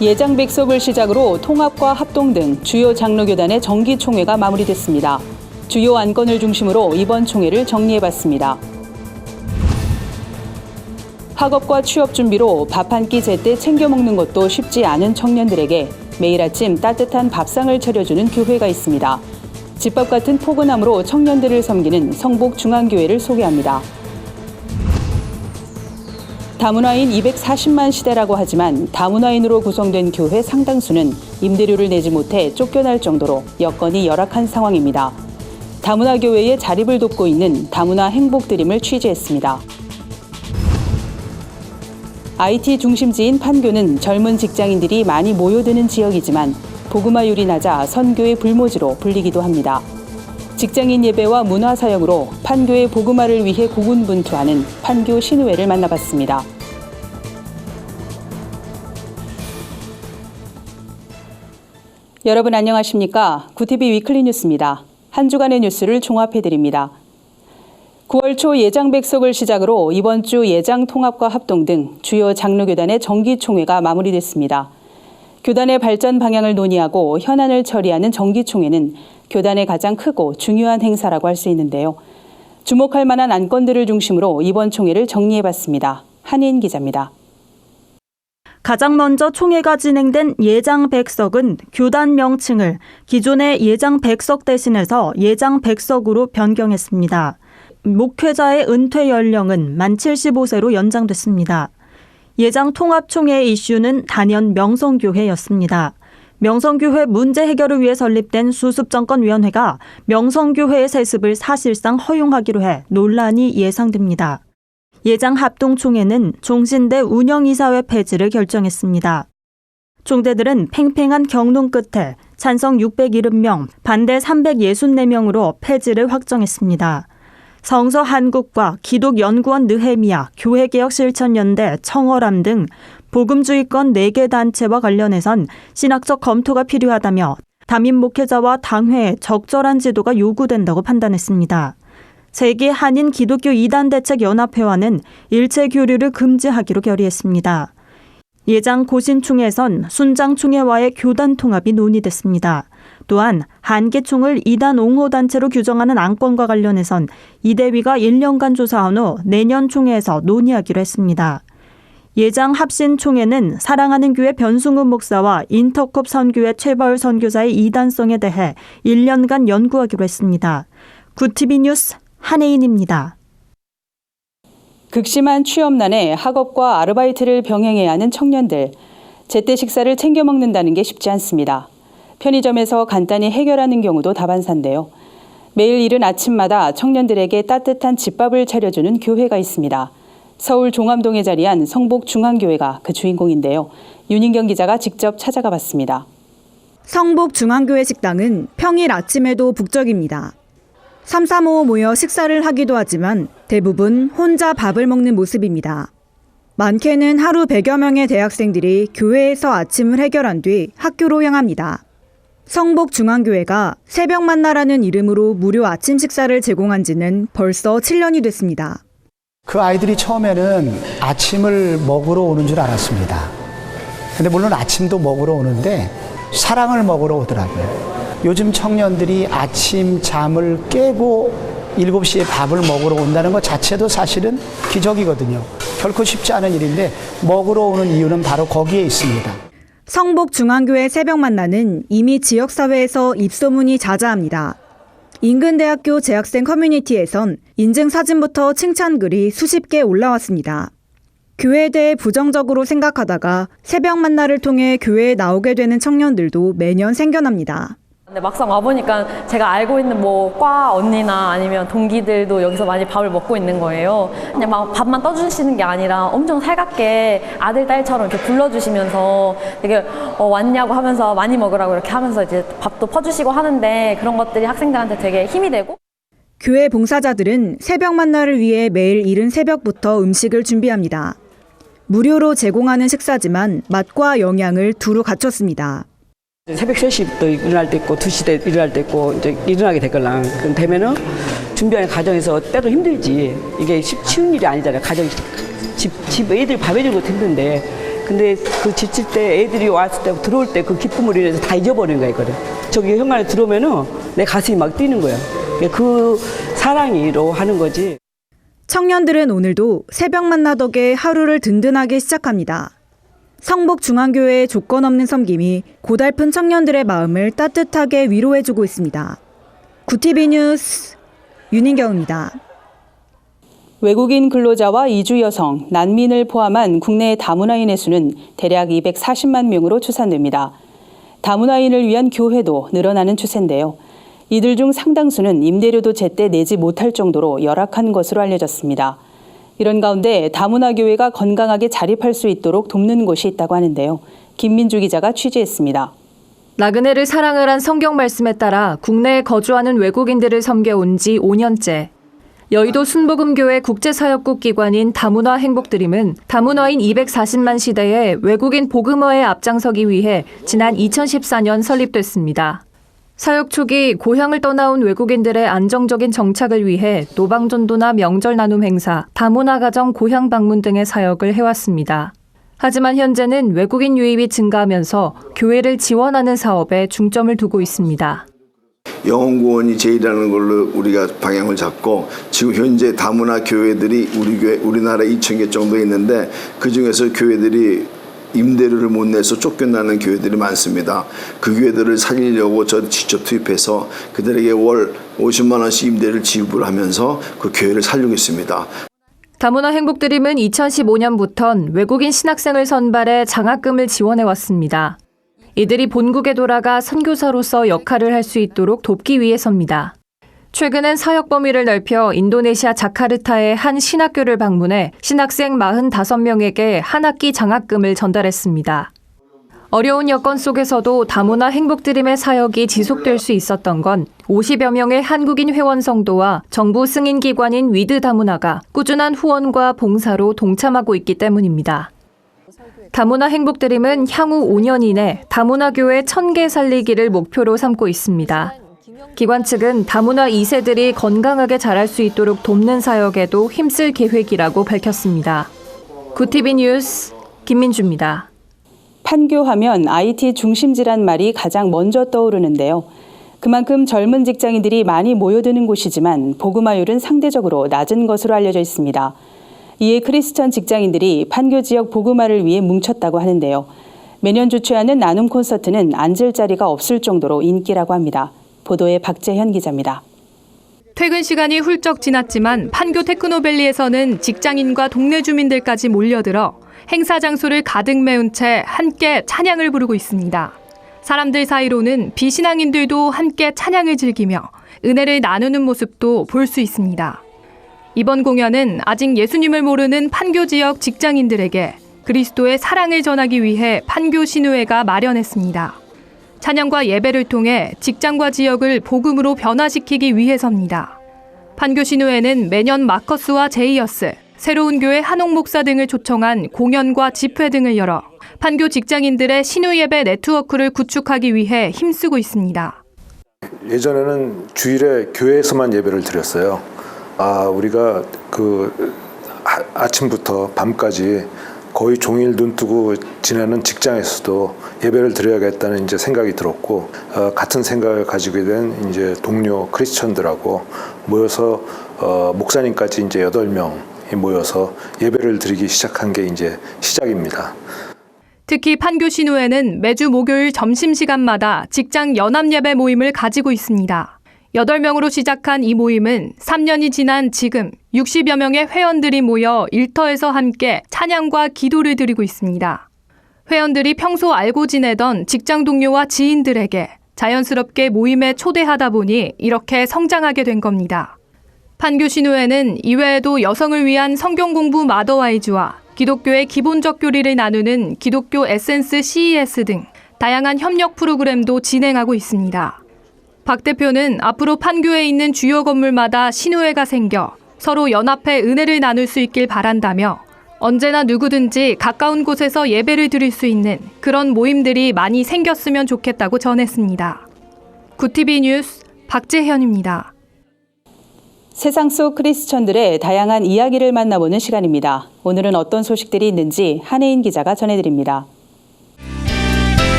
예장백석을 시작으로 통합과 합동 등 주요 장로교단의 정기총회가 마무리됐습니다. 주요 안건을 중심으로 이번 총회를 정리해봤습니다. 학업과 취업 준비로 밥 한 끼 제때 챙겨 먹는 것도 쉽지 않은 청년들에게 매일 아침 따뜻한 밥상을 차려주는 교회가 있습니다. 집밥 같은 포근함으로 청년들을 섬기는 성복중앙교회를 소개합니다. 다문화인 240만 시대라고 하지만 다문화인으로 구성된 교회 상당수는 임대료를 내지 못해 쫓겨날 정도로 여건이 열악한 상황입니다. 다문화 교회의 자립을 돕고 있는 다문화 행복드림을 취재했습니다. IT 중심지인 판교는 젊은 직장인들이 많이 모여드는 지역이지만 복음화율이 낮아 선교의 불모지로 불리기도 합니다. 직장인 예배와 문화 사역으로 판교의 복음화를 위해 고군분투하는 판교 신우회를 만나봤습니다. 여러분 안녕하십니까? 구티비 위클리 뉴스입니다. 한 주간의 뉴스를 종합해드립니다. 9월 초 예장백석을 시작으로 이번 주 예장 통합과 합동 등 주요 장로교단의 정기총회가 마무리됐습니다. 교단의 발전 방향을 논의하고 현안을 처리하는 정기총회는 교단의 가장 크고 중요한 행사라고 할 수 있는데요. 주목할 만한 안건들을 중심으로 이번 총회를 정리해봤습니다. 한혜인 기자입니다. 가장 먼저 총회가 진행된 예장백석은 교단 명칭을 기존의 예장백석 대신해서 예장백석으로 변경했습니다. 목회자의 은퇴 연령은 만 75세로 연장됐습니다. 예장 통합총회의 이슈는 단연 명성교회였습니다. 명성교회 문제 해결을 위해 설립된 수습정권위원회가 명성교회의 세습을 사실상 허용하기로 해 논란이 예상됩니다. 예장 합동총회는 종신대 운영이사회 폐지를 결정했습니다. 총대들은 팽팽한 경론 끝에 찬성 670명, 반대 364명으로 폐지를 확정했습니다. 성서한국과 기독연구원 느헤미야, 교회개혁실천연대, 청어람 등 복음주의권 4개 단체와 관련해선 신학적 검토가 필요하다며 담임 목회자와 당회의 적절한 지도가 요구된다고 판단했습니다. 세계 한인 기독교 이단대책연합회와는 일체 교류를 금지하기로 결의했습니다. 예장 고신총회에선 순장총회와의 교단 통합이 논의됐습니다. 또한 한계총을 이단 옹호단체로 규정하는 안건과 관련해선 이대위가 1년간 조사한 후 내년 총회에서 논의하기로 했습니다. 예장 합신총회는 사랑하는 교회 변승훈 목사와 인터콥 선교회 최바울 선교사의 이단성에 대해 1년간 연구하기로 했습니다. 구티비 뉴스 한혜인입니다. 극심한 취업난에 학업과 아르바이트를 병행해야 하는 청년들. 제때 식사를 챙겨 먹는다는 게 쉽지 않습니다. 편의점에서 간단히 해결하는 경우도 다반사인데요. 매일 이른 아침마다 청년들에게 따뜻한 집밥을 차려주는 교회가 있습니다. 서울 종암동에 자리한 성복중앙교회가 그 주인공인데요. 윤인경 기자가 직접 찾아가 봤습니다. 성복중앙교회 식당은 평일 아침에도 북적입니다. 335 모여 식사를 하기도 하지만 대부분 혼자 밥을 먹는 모습입니다. 많게는 하루 100여 명의 대학생들이 교회에서 아침을 해결한 뒤 학교로 향합니다. 성복중앙교회가 새벽 만나라는 이름으로 무료 아침 식사를 제공한 지는 벌써 7년이 됐습니다. 그 아이들이 처음에는 아침을 먹으러 오는 줄 알았습니다. 근데 물론 아침도 먹으러 오는데 사랑을 먹으러 오더라고요. 요즘 청년들이 아침 잠을 깨고 7시에 밥을 먹으러 온다는 것 자체도 사실은 기적이거든요. 결코 쉽지 않은 일인데 먹으러 오는 이유는 바로 거기에 있습니다. 성복중앙교회 새벽 만나는 이미 지역사회에서 입소문이 자자합니다. 인근 대학교 재학생 커뮤니티에선 인증사진부터 칭찬글이 수십 개 올라왔습니다. 교회에 대해 부정적으로 생각하다가 새벽 만나를 통해 교회에 나오게 되는 청년들도 매년 생겨납니다. 근데 막상 와보니까 제가 알고 있는 과 언니나 아니면 동기들도 여기서 많이 밥을 먹고 있는 거예요. 그냥 막 밥만 떠주시는 게 아니라 엄청 살갑게 아들, 딸처럼 이렇게 불러주시면서 되게 왔냐고 하면서 많이 먹으라고 이렇게 하면서 이제 밥도 퍼주시고 하는데 그런 것들이 학생들한테 되게 힘이 되고. 교회 봉사자들은 새벽 만나를 위해 매일 이른 새벽부터 음식을 준비합니다. 무료로 제공하는 식사지만 맛과 영양을 두루 갖췄습니다. 새벽 3시부터 일어날 때 있고 2시 때 일어날 때 있고 이제 일어나게 되거나 그럼 되면은 준비하는 과정에서 때로 힘들지. 이게 쉬운 일이 아니잖아요. 가정 집 애들 밥 해주는 것도 힘든데 근데 그 지칠 때 애들이 왔을 때 들어올 때 그 기쁨을 이래서 다 잊어버리는 거야, 이거를. 저기 현관에 들어오면은 내 가슴이 막 뛰는 거야. 그 사랑이로 하는 거지. 청년들은 오늘도 새벽 만나 덕에 하루를 든든하게 시작합니다. 성북중앙교회의 조건 없는 섬김이 고달픈 청년들의 마음을 따뜻하게 위로해주고 있습니다. 구TV 뉴스 윤인경입니다. 외국인 근로자와 이주 여성, 난민을 포함한 국내 다문화인의 수는 대략 240만 명으로 추산됩니다. 다문화인을 위한 교회도 늘어나는 추세인데요. 이들 중 상당수는 임대료도 제때 내지 못할 정도로 열악한 것으로 알려졌습니다. 이런 가운데 다문화 교회가 건강하게 자립할 수 있도록 돕는 곳이 있다고 하는데요. 김민주 기자가 취재했습니다. 나그네를 사랑을 한 성경 말씀에 따라 국내에 거주하는 외국인들을 섬겨온 지 5년째. 여의도 순복음교회 국제사역국 기관인 다문화 행복드림은 다문화인 240만 시대에 외국인 복음화에 앞장서기 위해 지난 2014년 설립됐습니다. 사역 초기 고향을 떠나온 외국인들의 안정적인 정착을 위해 노방전도나 명절 나눔 행사, 다문화 가정 고향 방문 등의 사역을 해왔습니다. 하지만 현재는 외국인 유입이 증가하면서 교회를 지원하는 사업에 중점을 두고 있습니다. 영혼 구원이 제일이라는 걸로 우리가 방향을 잡고 지금 현재 다문화 교회들이 우리나라 2,000개 정도 있는데 그중에서 교회들이 임대료를 못 내서 쫓겨나는 교회들이 많습니다. 그 교회들을 살리려고 저 직접 투입해서 그들에게 월 50만 원씩 임대를 지급을 하면서 그 교회를 살리고 있습니다. 다문화 행복드림은 2015년부터 외국인 신학생을 선발해 장학금을 지원해왔습니다. 이들이 본국에 돌아가 선교사로서 역할을 할 수 있도록 돕기 위해서입니다. 최근엔 사역 범위를 넓혀 인도네시아 자카르타의 한 신학교를 방문해 신학생 45명에게 한 학기 장학금을 전달했습니다. 어려운 여건 속에서도 다문화 행복드림의 사역이 지속될 수 있었던 건 50여 명의 한국인 회원 성도와 정부 승인기관인 위드 다문화가 꾸준한 후원과 봉사로 동참하고 있기 때문입니다. 다문화 행복드림은 향후 5년 이내 다문화 교회 1,000개 살리기를 목표로 삼고 있습니다. 기관 측은 다문화 2세들이 건강하게 자랄 수 있도록 돕는 사역에도 힘쓸 계획이라고 밝혔습니다. 구TV 뉴스 김민주입니다. 판교하면 IT 중심지란 말이 가장 먼저 떠오르는데요. 그만큼 젊은 직장인들이 많이 모여드는 곳이지만 복음화율은 상대적으로 낮은 것으로 알려져 있습니다. 이에 크리스천 직장인들이 판교 지역 복음화를 위해 뭉쳤다고 하는데요. 매년 주최하는 나눔 콘서트는 앉을 자리가 없을 정도로 인기라고 합니다. 보도에 박재현 기자입니다. 퇴근 시간이 훌쩍 지났지만 판교 테크노밸리에서는 직장인과 동네 주민들까지 몰려들어 행사 장소를 가득 메운 채 함께 찬양을 부르고 있습니다. 사람들 사이로는 비신앙인들도 함께 찬양을 즐기며 은혜를 나누는 모습도 볼 수 있습니다. 이번 공연은 아직 예수님을 모르는 판교 지역 직장인들에게 그리스도의 사랑을 전하기 위해 판교 신우회가 마련했습니다. 찬양과 예배를 통해 직장과 지역을 복음으로 변화시키기 위해서입니다. 판교 신우회는 매년 마커스와 제이어스, 새로운 교회 한옥 목사 등을 초청한 공연과 집회 등을 열어 판교 직장인들의 신우 예배 네트워크를 구축하기 위해 힘쓰고 있습니다. 예전에는 주일에 교회에서만 예배를 드렸어요. 우리가 아침부터 밤까지 거의 종일 눈 뜨고 지내는 직장에서도 예배를 드려야겠다는 이제 생각이 들었고, 같은 생각을 가지게 된 이제 동료 크리스천들하고 모여서 목사님까지 이제 8명이 모여서 예배를 드리기 시작한 게 이제 시작입니다. 특히 판교 신우회는 매주 목요일 점심시간마다 직장 연합예배 모임을 가지고 있습니다. 8명으로 시작한 이 모임은 3년이 지난 지금 60여 명의 회원들이 모여 일터에서 함께 찬양과 기도를 드리고 있습니다. 회원들이 평소 알고 지내던 직장 동료와 지인들에게 자연스럽게 모임에 초대하다 보니 이렇게 성장하게 된 겁니다. 판교 신우회는 이외에도 여성을 위한 성경 공부 마더와이즈와 기독교의 기본적 교리를 나누는 기독교 에센스 CES 등 다양한 협력 프로그램도 진행하고 있습니다. 박 대표는 앞으로 판교에 있는 주요 건물마다 신우회가 생겨 서로 연합해 은혜를 나눌 수 있길 바란다며 언제나 누구든지 가까운 곳에서 예배를 드릴 수 있는 그런 모임들이 많이 생겼으면 좋겠다고 전했습니다. 구TV 뉴스 박재현입니다. 세상 속 크리스천들의 다양한 이야기를 만나보는 시간입니다. 오늘은 어떤 소식들이 있는지 한혜인 기자가 전해드립니다.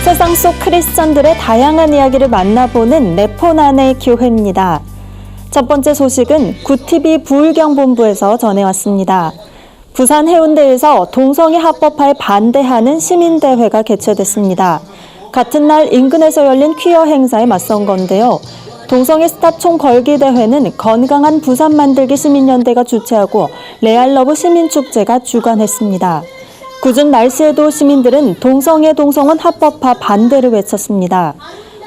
세상 속 크리스천들의 다양한 이야기를 만나보는 네포난의 교회입니다. 첫 번째 소식은 구TV 부울경본부에서 전해왔습니다. 부산 해운대에서 동성애 합법화에 반대하는 시민대회가 개최됐습니다. 같은 날 인근에서 열린 퀴어 행사에 맞선 건데요. 동성애 스탑 총 걸기 대회는 건강한 부산 만들기 시민연대가 주최하고 레알러브 시민축제가 주관했습니다. 궂은 날씨에도 시민들은 동성애 동성혼 합법화 반대를 외쳤습니다.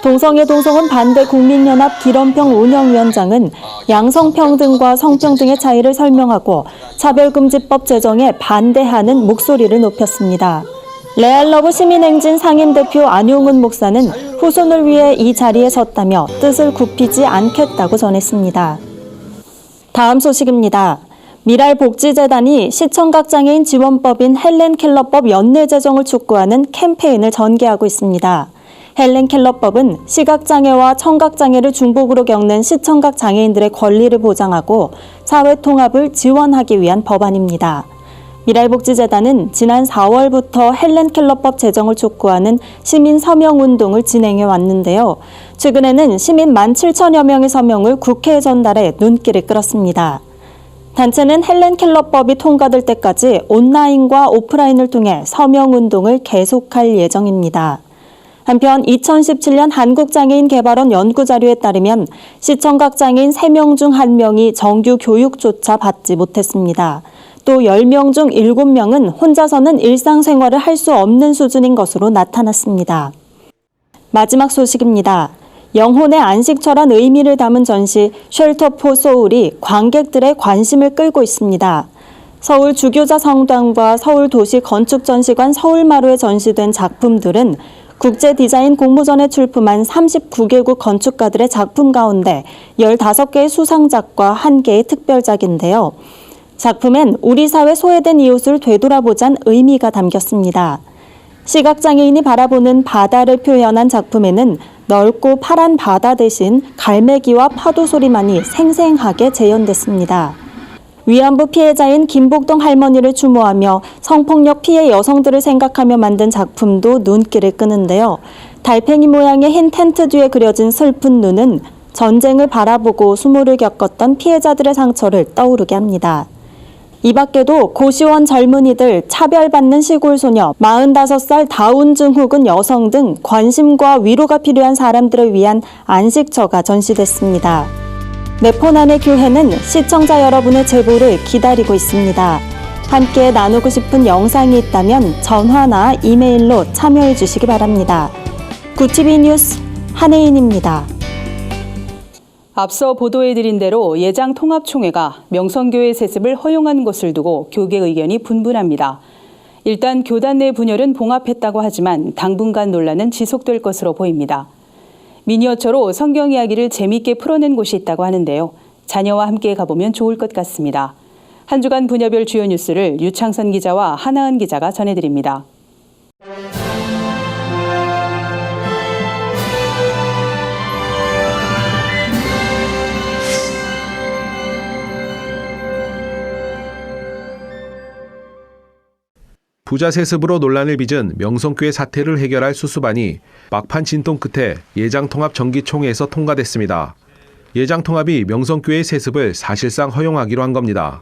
동성애 동성혼 반대 국민연합 기런평 운영위원장은 양성평등과 성평등의 차이를 설명하고 차별금지법 제정에 반대하는 목소리를 높였습니다. 레알러브 시민행진 상임대표 안용은 목사는 후손을 위해 이 자리에 섰다며 뜻을 굽히지 않겠다고 전했습니다. 다음 소식입니다. 미랄복지재단이 시청각장애인 지원법인 헬렌켈러법 연내 제정을 촉구하는 캠페인을 전개하고 있습니다. 헬렌켈러법은 시각장애와 청각장애를 중복으로 겪는 시청각장애인들의 권리를 보장하고 사회통합을 지원하기 위한 법안입니다. 미랄복지재단은 지난 4월부터 헬렌켈러법 제정을 촉구하는 시민 서명운동을 진행해 왔는데요. 최근에는 시민 17,000여 명의 서명을 국회에 전달해 눈길을 끌었습니다. 단체는 헬렌켈러법이 통과될 때까지 온라인과 오프라인을 통해 서명운동을 계속할 예정입니다. 한편 2017년 한국장애인개발원 연구자료에 따르면 시청각장애인 3명 중 1명이 정규 교육조차 받지 못했습니다. 또 10명 중 7명은 혼자서는 일상생활을 할 수 없는 수준인 것으로 나타났습니다. 마지막 소식입니다. 영혼의 안식처란 의미를 담은 전시 쉘터 포 소울이 관객들의 관심을 끌고 있습니다. 서울 주교자 성당과 서울도시건축전시관 서울마루에 전시된 작품들은 국제디자인 공모전에 출품한 39개국 건축가들의 작품 가운데 15개의 수상작과 1개의 특별작인데요. 작품엔 우리 사회 소외된 이웃을 되돌아보자는 의미가 담겼습니다. 시각장애인이 바라보는 바다를 표현한 작품에는 넓고 파란 바다 대신 갈매기와 파도 소리만이 생생하게 재현됐습니다. 위안부 피해자인 김복동 할머니를 추모하며 성폭력 피해 여성들을 생각하며 만든 작품도 눈길을 끄는데요. 달팽이 모양의 흰 텐트 뒤에 그려진 슬픈 눈은 전쟁을 바라보고 수모를 겪었던 피해자들의 상처를 떠오르게 합니다. 이 밖에도 고시원 젊은이들, 차별받는 시골소녀, 45살 다운 증후군 여성 등 관심과 위로가 필요한 사람들을 위한 안식처가 전시됐습니다. 네포난의 교회는 시청자 여러분의 제보를 기다리고 있습니다. 함께 나누고 싶은 영상이 있다면 전화나 이메일로 참여해 주시기 바랍니다. 구TV 뉴스 한혜인입니다. 앞서 보도해드린 대로 예장통합총회가 명성교회 세습을 허용한 것을 두고 교계 의견이 분분합니다. 일단 교단 내 분열은 봉합했다고 하지만 당분간 논란은 지속될 것으로 보입니다. 미니어처로 성경 이야기를 재미있게 풀어낸 곳이 있다고 하는데요. 자녀와 함께 가보면 좋을 것 같습니다. 한 주간 분야별 주요 뉴스를 유창선 기자와 하나은 기자가 전해드립니다. 부자 세습으로 논란을 빚은 명성교회 사태를 해결할 수수반이 막판 진통 끝에 예장통합 정기총회에서 통과됐습니다. 예장통합이 명성교회 세습을 사실상 허용하기로 한 겁니다.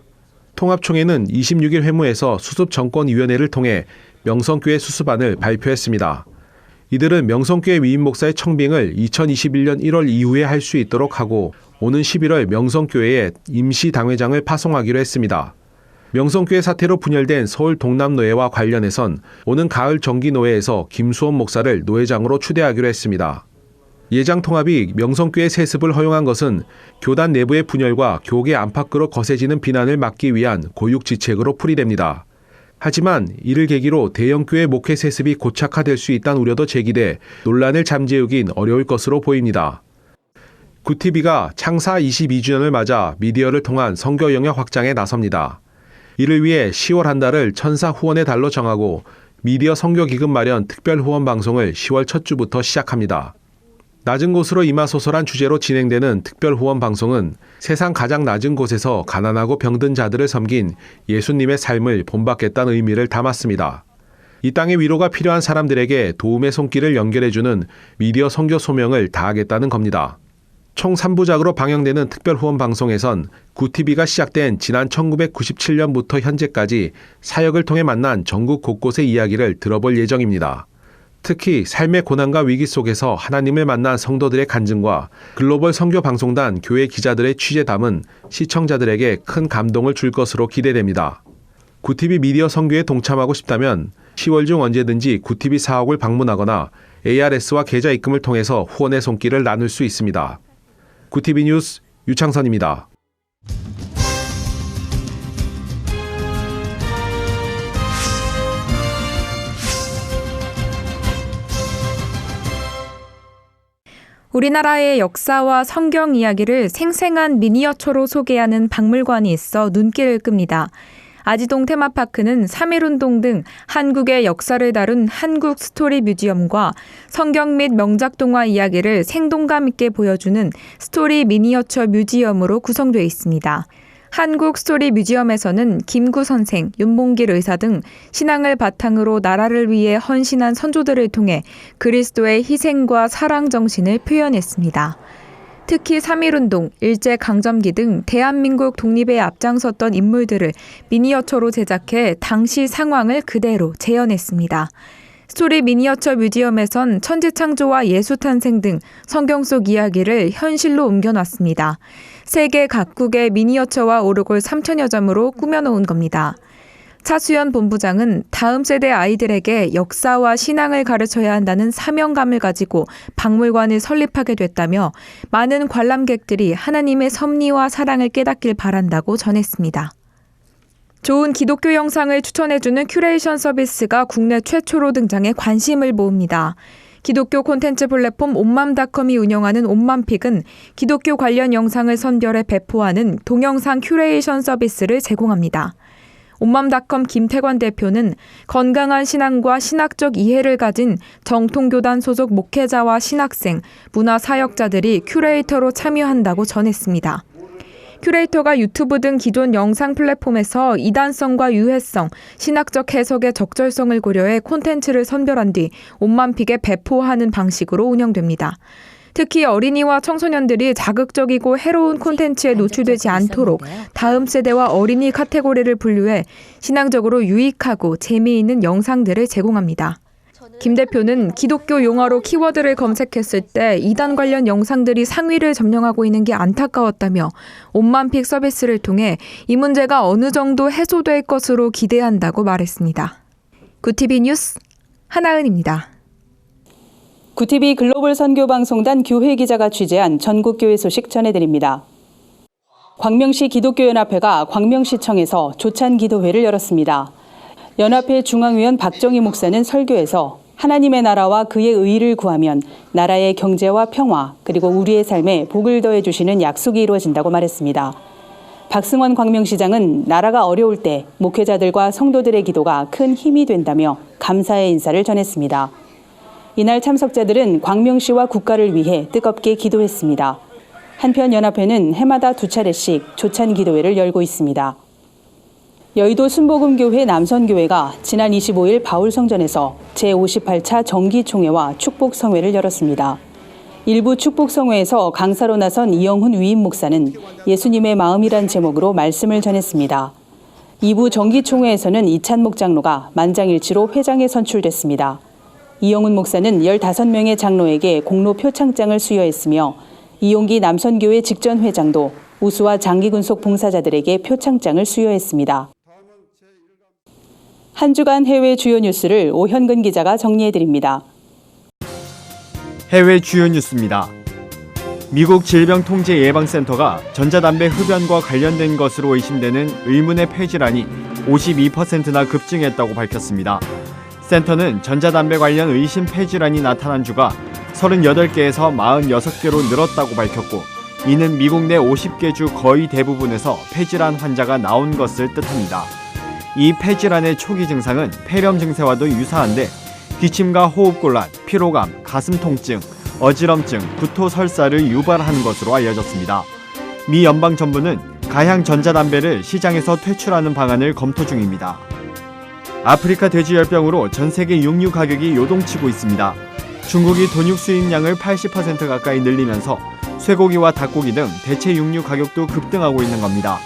통합총회는 26일 회무에서 수습정권위원회를 통해 명성교회 수수반을 발표했습니다. 이들은 명성교회 위임 목사의 청빙을 2021년 1월 이후에 할 수 있도록 하고 오는 11월 명성교회에 임시 당회장을 파송하기로 했습니다. 명성교회 사태로 분열된 서울 동남노회와 관련해선 오는 가을 정기노회에서 김수원 목사를 노회장으로 추대하기로 했습니다. 예장통합이 명성교회 세습을 허용한 것은 교단 내부의 분열과 교계 안팎으로 거세지는 비난을 막기 위한 고육지책으로 풀이됩니다. 하지만 이를 계기로 대형교회 목회 세습이 고착화될 수 있다는 우려도 제기돼 논란을 잠재우긴 어려울 것으로 보입니다. 구TV가 창사 22주년을 맞아 미디어를 통한 선교 영역 확장에 나섭니다. 이를 위해 10월 한 달을 천사 후원의 달로 정하고 미디어 선교 기금 마련 특별 후원 방송을 10월 첫 주부터 시작합니다. 낮은 곳으로 임하소서란 주제로 진행되는 특별 후원 방송은 세상 가장 낮은 곳에서 가난하고 병든 자들을 섬긴 예수님의 삶을 본받겠다는 의미를 담았습니다. 이 땅의 위로가 필요한 사람들에게 도움의 손길을 연결해주는 미디어 선교 소명을 다하겠다는 겁니다. 총 3부작으로 방영되는 특별 후원 방송에선 구티비가 시작된 지난 1997년부터 현재까지 사역을 통해 만난 전국 곳곳의 이야기를 들어볼 예정입니다. 특히 삶의 고난과 위기 속에서 하나님을 만난 성도들의 간증과 글로벌 선교 방송단 교회 기자들의 취재담은 시청자들에게 큰 감동을 줄 것으로 기대됩니다. 구티비 미디어 선교에 동참하고 싶다면 10월 중 언제든지 구티비 사옥을 방문하거나 ARS와 계좌 입금을 통해서 후원의 손길을 나눌 수 있습니다. 구티비 뉴스 유창선입니다. 우리나라의 역사와 성경 이야기를 생생한 미니어처로 소개하는 박물관이 있어 눈길을 끕니다. 아지동 테마파크는 3.1운동 등 한국의 역사를 다룬 한국 스토리 뮤지엄과 성경 및 명작 동화 이야기를 생동감 있게 보여주는 스토리 미니어처 뮤지엄으로 구성되어 있습니다. 한국 스토리 뮤지엄에서는 김구 선생, 윤봉길 의사 등 신앙을 바탕으로 나라를 위해 헌신한 선조들을 통해 그리스도의 희생과 사랑 정신을 표현했습니다. 특히 3.1운동, 일제강점기 등 대한민국 독립에 앞장섰던 인물들을 미니어처로 제작해 당시 상황을 그대로 재현했습니다. 스토리 미니어처 뮤지엄에선 천지창조와 예수탄생 등 성경 속 이야기를 현실로 옮겨놨습니다. 세계 각국의 미니어처와 오르골 3,000여 점으로 꾸며놓은 겁니다. 차수연 본부장은 다음 세대 아이들에게 역사와 신앙을 가르쳐야 한다는 사명감을 가지고 박물관을 설립하게 됐다며 많은 관람객들이 하나님의 섭리와 사랑을 깨닫길 바란다고 전했습니다. 좋은 기독교 영상을 추천해주는 큐레이션 서비스가 국내 최초로 등장해 관심을 모읍니다. 기독교 콘텐츠 플랫폼 온맘닷컴이 운영하는 온맘픽은 기독교 관련 영상을 선별해 배포하는 동영상 큐레이션 서비스를 제공합니다. 온맘닷컴 김태관 대표는 건강한 신앙과 신학적 이해를 가진 정통교단 소속 목회자와 신학생, 문화사역자들이 큐레이터로 참여한다고 전했습니다. 큐레이터가 유튜브 등 기존 영상 플랫폼에서 이단성과 유해성, 신학적 해석의 적절성을 고려해 콘텐츠를 선별한 뒤 온맘픽에 배포하는 방식으로 운영됩니다. 특히 어린이와 청소년들이 자극적이고 해로운 콘텐츠에 노출되지 않도록 다음 세대와 어린이 카테고리를 분류해 신앙적으로 유익하고 재미있는 영상들을 제공합니다. 김 대표는 기독교 용어로 키워드를 검색했을 때 이단 관련 영상들이 상위를 점령하고 있는 게 안타까웠다며 온맘픽 서비스를 통해 이 문제가 어느 정도 해소될 것으로 기대한다고 말했습니다. 구티비 뉴스 하나은입니다. 구티비 글로벌 선교방송단 교회 기자가 취재한 전국교회 소식 전해드립니다. 광명시 기독교연합회가 광명시청에서 조찬 기도회를 열었습니다. 연합회 중앙위원 박정희 목사는 설교에서 하나님의 나라와 그의 의를 구하면 나라의 경제와 평화 그리고 우리의 삶에 복을 더해 주시는 약속이 이루어진다고 말했습니다. 박승원 광명시장은 나라가 어려울 때 목회자들과 성도들의 기도가 큰 힘이 된다며 감사의 인사를 전했습니다. 이날 참석자들은 광명시와 국가를 위해 뜨겁게 기도했습니다. 한편 연합회는 해마다 2차례씩 조찬 기도회를 열고 있습니다. 여의도 순복음교회 남선교회가 지난 25일 바울성전에서 제58차 정기총회와 축복성회를 열었습니다. 일부 축복성회에서 강사로 나선 이영훈 위임 목사는 예수님의 마음이란 제목으로 말씀을 전했습니다. 2부 정기총회에서는 이찬목 장로가 만장일치로 회장에 선출됐습니다. 이영훈 목사는 15명의 장로에게 공로 표창장을 수여했으며 이용기 남선교회 직전 회장도 우수와 장기군속 봉사자들에게 표창장을 수여했습니다. 한 주간 해외 주요 뉴스를 오현근 기자가 정리해드립니다. 해외 주요 뉴스입니다. 미국 질병통제예방센터가 전자담배 흡연과 관련된 것으로 의심되는 의문의 폐질환이 52%나 급증했다고 밝혔습니다. 센터는 전자담배 관련 의심 폐질환이 나타난 주가 38개에서 46개로 늘었다고 밝혔고, 이는 미국 내 50개 주 거의 대부분에서 폐질환 환자가 나온 것을 뜻합니다. 이 폐질환의 초기 증상은 폐렴 증세와도 유사한데 기침과 호흡곤란, 피로감, 가슴 통증, 어지럼증, 구토 설사를 유발하는 것으로 알려졌습니다. 미 연방정부는 가향 전자담배를 시장에서 퇴출하는 방안을 검토 중입니다. 아프리카 돼지열병으로 전 세계 육류 가격이 요동치고 있습니다. 중국이 돈육 수입량을 80% 가까이 늘리면서 쇠고기와 닭고기 등 대체 육류 가격도 급등하고 있는 겁니다.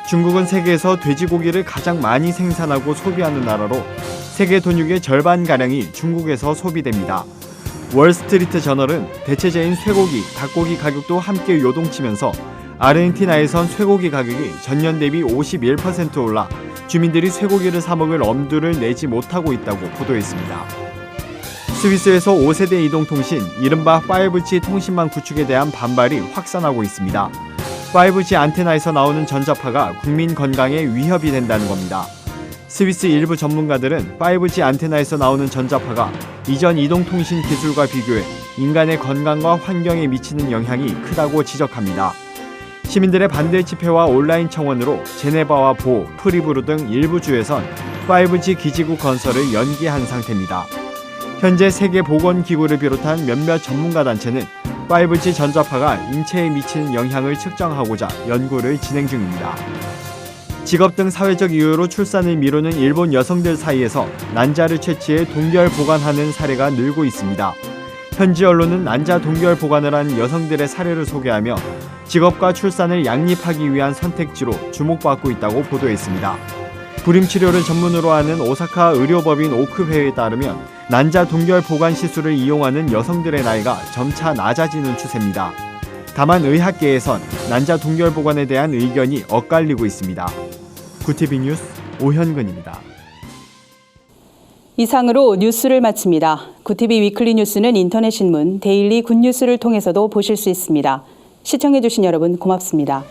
중국은 세계에서 돼지고기를 가장 많이 생산하고 소비하는 나라로 세계 돈육의 절반가량이 중국에서 소비됩니다. 월스트리트 저널은 대체재인 쇠고기, 닭고기 가격도 함께 요동치면서 아르헨티나에선 쇠고기 가격이 전년 대비 51% 올라 주민들이 쇠고기를 사 먹을 엄두를 내지 못하고 있다고 보도했습니다. 스위스에서 5세대 이동통신, 이른바 5G 통신망 구축에 대한 반발이 확산하고 있습니다. 5G 안테나에서 나오는 전자파가 국민 건강에 위협이 된다는 겁니다. 스위스 일부 전문가들은 5G 안테나에서 나오는 전자파가 이전 이동통신 기술과 비교해 인간의 건강과 환경에 미치는 영향이 크다고 지적합니다. 시민들의 반대 집회와 온라인 청원으로 제네바와 보, 프리부르 등 일부 주에선 5G 기지국 건설을 연기한 상태입니다. 현재 세계보건기구를 비롯한 몇몇 전문가 단체는 5G 전자파가 인체에 미치는 영향을 측정하고자 연구를 진행 중입니다. 직업 등 사회적 이유로 출산을 미루는 일본 여성들 사이에서 난자를 채취해 동결 보관하는 사례가 늘고 있습니다. 현지 언론은 난자 동결 보관을 한 여성들의 사례를 소개하며 직업과 출산을 양립하기 위한 선택지로 주목받고 있다고 보도했습니다. 불임치료를 전문으로 하는 오사카 의료법인 오크회에 따르면 난자 동결 보관 시술을 이용하는 여성들의 나이가 점차 낮아지는 추세입니다. 다만 의학계에선 난자 동결 보관에 대한 의견이 엇갈리고 있습니다. 구티비 뉴스 오현근입니다. 이상으로 뉴스를 마칩니다. 구티비 위클리 뉴스는 인터넷 신문 데일리 굿뉴스를 통해서도 보실 수 있습니다. 시청해주신 여러분 고맙습니다.